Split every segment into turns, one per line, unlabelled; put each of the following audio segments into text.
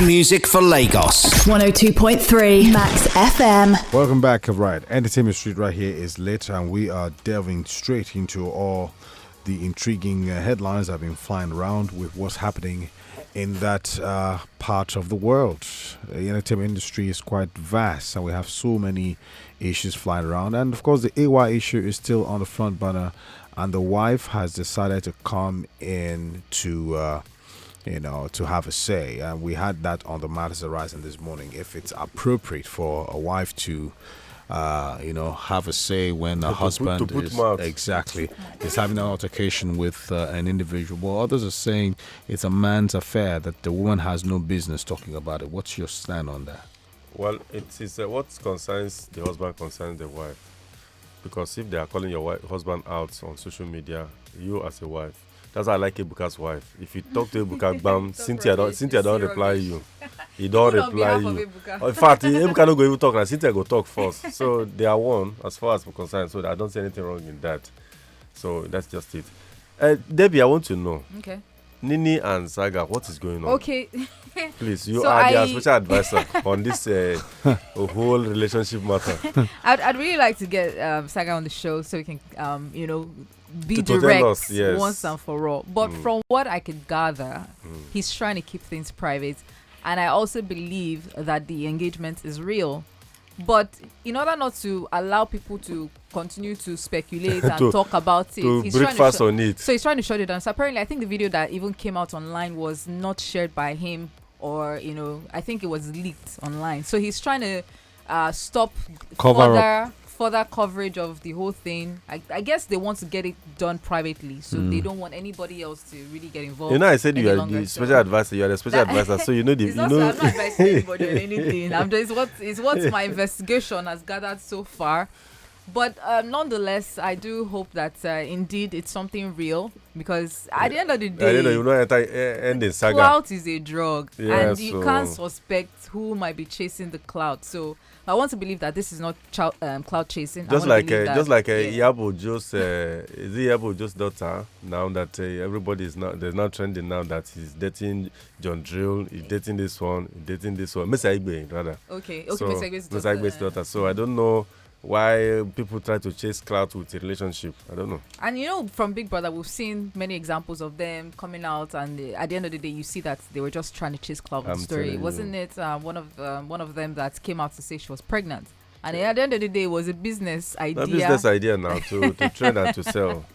music for Lagos.
102.3 Max FM.
Welcome back. Right, Entertainment Street right here is lit, and we are delving straight into all the intriguing headlines that have been flying around with what's happening in that part of the world. The entertainment industry is quite vast, and we have so many issues flying around. And of course, the AY issue is still on the front burner, and the wife has decided to come in to to have a say. And we had that on the Matters Arising this morning. If it's appropriate for a wife to, have a say when a husband is having an altercation with an individual. Well, others are saying it's a man's affair, that the woman has no business talking about it. What's your stand on that?
Well, it is what concerns the husband concerns the wife. Because if they are calling your husband out on social media, you as a wife, that's why I like Ebuka's wife. If you talk to Ebuka, bam, Cynthia don't reply you. He don't reply you. In fact, Ebuka don't go even talk. Now Cynthia go talk first. So they are one as far as we're concerned. So I don't see anything wrong in that. So that's just it. Debbie, I want to know.
Okay.
Nini and Saga, what is going on?
Okay.
Please, you are their special advisor on this whole relationship matter.
I'd really like to get Saga on the show so we can, be direct once and for all. But from what I could gather, he's trying to keep things private. And I also believe that the engagement is real. But in order not to allow people to continue to speculate and talk about it,
he's trying to on it.
So he's trying to shut it down. So apparently, I think the video that even came out online was not shared by him, or I think it was leaked online. So he's trying to stop further coverage of the whole thing. I guess they want to get it done privately, so they don't want anybody else to really get involved.
I said you are the special advisor. You are the special advisor, so I'm not
advising anybody on anything. It's what my investigation has gathered so far. But nonetheless, I do hope that indeed it's something real, because at the end of the day, clout is a drug, and you can't suspect who might be chasing the clout. So I want to believe that this is not clout chasing.
Just like Yabo Joe's, is it Yabo Joe's daughter now that everybody is there's now trending now that he's dating John Drill, he's dating this one, Mr. Igbe rather.
Okay,
so,
Mr. Igbe's
daughter. So I don't know why people try to chase clout with a relationship. I don't know.
And from Big Brother, we've seen many examples of them coming out, and at the end of the day, you see that they were just trying to chase clout with the story. Wasn't it one of them that came out to say she was pregnant? And at the end of the day, it was a business idea.
A business idea now to trade and to sell.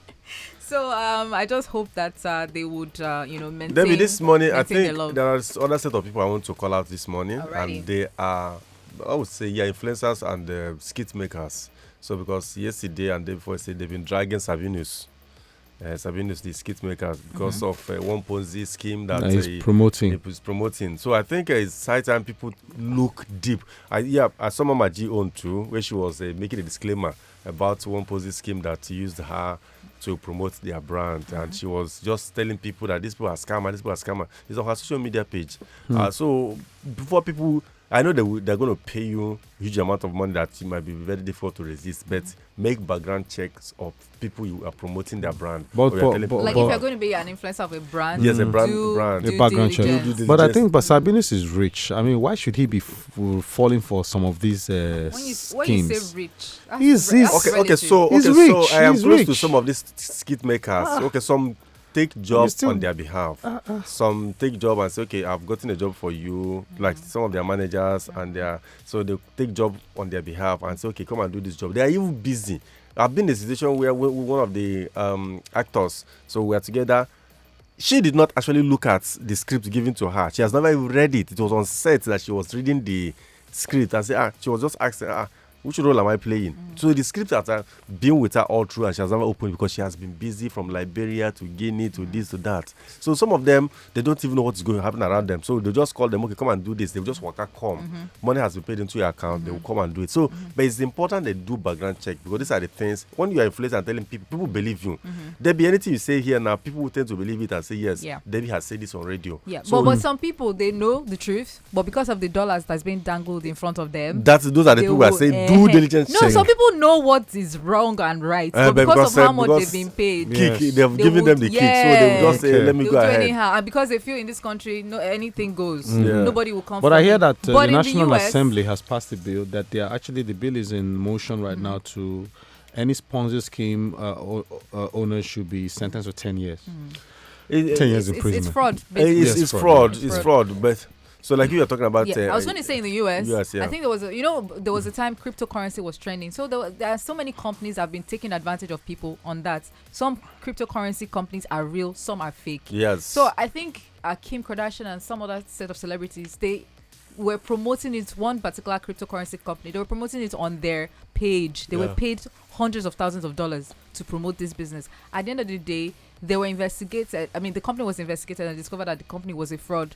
So I just hope that they would, maintain.
Debbie, this morning, I think
the
there are other set of people I want to call out this morning,
Alrighty.
and they are, I would say, influencers and skit makers. So because yesterday and day before, they've been dragging Sabinus, the skit makers, because of one Ponzi scheme that
he's
promoting. So I think it's high time people look deep. I saw Mama G on too, where she was making a disclaimer about one Ponzi scheme that used her to promote their brand, and she was just telling people that these people are scammer. It's on her social media page. So before people, I know they're going to pay you a huge amount of money that it might be very difficult to resist, but make background checks of people you are promoting their brand.
If you're going to be an influencer of a brand,
yes, a brand.
The background check. But I think Sabinus is rich. I mean, why should he be falling for some of these schemes?
When you say rich,
he's
okay. So I am close to some of these skit makers. Some take job on their behalf. Some take job and say, okay, I've gotten a job for you. Like some of their managers so they take job on their behalf and say, okay, come and do this job. They are even busy. I've been in a situation where one of the actors, so we are together. She did not actually look at the script given to her. She has never even read it. It was on set that she was reading the script and she was just asking, which role am I playing? So the script has been with her all through, and she has never opened because she has been busy from Liberia to Guinea to this to that. So some of them, they don't even know what's going to happen around them. So they just call them, okay, come and do this. They will just come. Money has been paid into your account. They will come and do it. So, but it's important they do background check, because these are the things. When you are influencing and telling people believe you. There be anything you say here now, people will tend to believe it and say, yes, Debbie has said this on radio.
Yeah, so, but some people, they know the truth, but because of the dollars that's being dangled in front of them,
those are the people who are saying due diligence check.
No, some people know what is wrong and right, but because of how much they've been paid,
they've given them the kick, so they will just say, "Let me go ahead."
Anyhow. And because they feel in this country, anything goes. Nobody will come.
But I hear that the National Assembly has passed a bill that the bill is in motion right now to any Ponzi scheme owner should be sentenced to 10 years. 10 years imprisonment.
It's fraud.
It's fraud. It's fraud. But so, like you were talking about,
I was going to say in the US,
yeah.
I think there was a time cryptocurrency was trending. So there are so many companies that have been taking advantage of people on that. Some cryptocurrency companies are real, some are fake.
Yes.
So I think Kim Kardashian and some other set of celebrities, they were promoting it, one particular cryptocurrency company. They were promoting it on their page. They were paid hundreds of thousands of dollars to promote this business. At the end of the day, they were investigated. I mean, the company was investigated and discovered that the company was a fraud.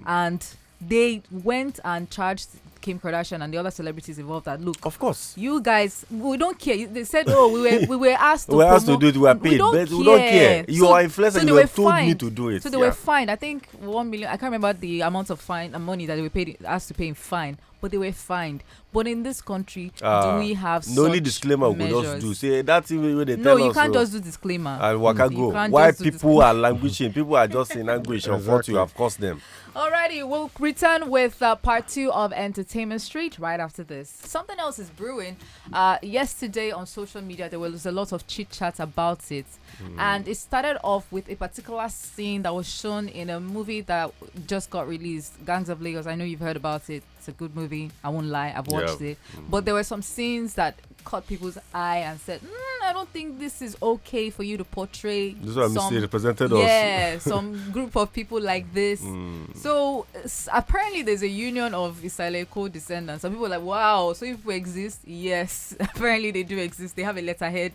And they went and charged Kim Kardashian and the other celebrities involved that, look,
of course,
you guys, we don't care. They said, we were asked to
do it, we were paid, but we don't care. You are influenced and you were told me to do it.
So they were fined. I think 1 million. I can't remember the amount of fine and money that they were paid, asked to pay in fine, but they were fined. But in this country, do we have
no only disclaimer we just do? Say that's even when they tell us.
No, you can't just do disclaimer.
And waka go. Why people are languishing? People are just in language of what you have cost them.
Alrighty, we'll return with part 2 of Entertainment Street right after this. Something else is brewing. Yesterday on social media, there was a lot of chit-chat about it. And it started off with a particular scene that was shown in a movie that just got released, Gangs of Lagos. I know you've heard about it. It's a good movie. I won't lie. I've watched it. But there were some scenes that caught people's eye and said, I don't think this is okay for you to portray.
This is what Mr. represented us.
Yeah, some group of people like this. So apparently there's a union of Isaleko descendants. Some people are like, wow, so if people exist? Yes, apparently they do exist. They have a letterhead.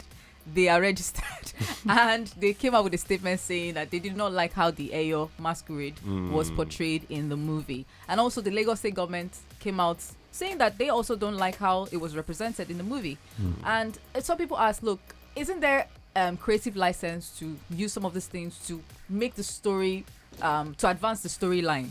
They are registered. And they came out with a statement saying that they did not like how the Eyo masquerade was portrayed in the movie. And also the Lagos state government came out saying that they also don't like how it was represented in the movie. And some people ask, look, isn't there creative license to use some of these things to make the story, to advance the storyline?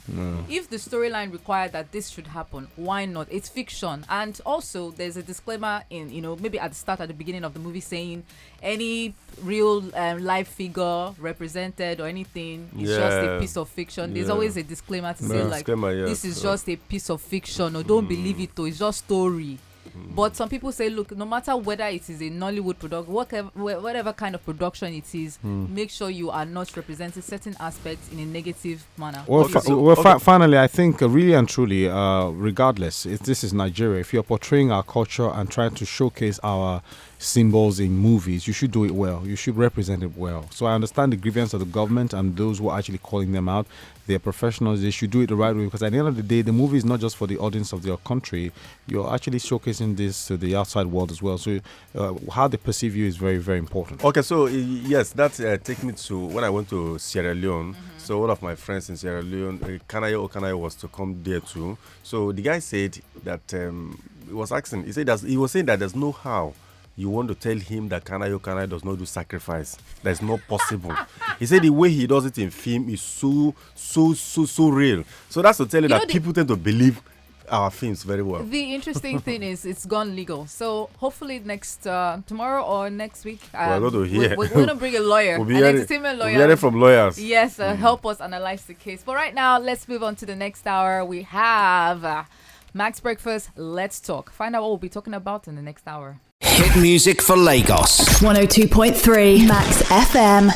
If the storyline required that this should happen, why not? It's fiction. And also there's a disclaimer in, maybe at the start, at the beginning of the movie, saying any real live figure represented or anything is just a piece of fiction. There's always a disclaimer to say like, this is just a piece of fiction, or don't believe it, or it's just story. But some people say, look, no matter whether it is a Nollywood production, whatever kind of production it is, make sure you are not representing certain aspects in a negative manner.
Finally, I think really and truly, regardless, if this is Nigeria, if you're portraying our culture and trying to showcase our symbols in movies, you should do it well. You should represent it well. So I understand the grievance of the government and those who are actually calling them out. They're professionals. They should do it the right way, because at the end of the day, the movie is not just for the audience of your country. You're actually showcasing this to the outside world as well. So how they perceive you is very, very important.
Okay, so yes, that takes me to when I went to Sierra Leone. So one of my friends in Sierra Leone, Kanayo was to come there too. So the guy said that he was saying that there's no how you want to tell him that Kanayo does not do sacrifice. That's not possible. He said the way he does it in film is so real. So that's to tell you that people tend to believe our films very well.
The interesting thing is it's gone legal. So hopefully tomorrow or next week,
we're
going to bring a lawyer, an entertainment lawyer.
We'll be hearing from lawyers.
Yes, help us analyze the case. But right now, let's move on to the next hour. We have Max Breakfast. Let's talk. Find out what we'll be talking about in the next hour.
Hit music for Lagos. 102.3 Max FM.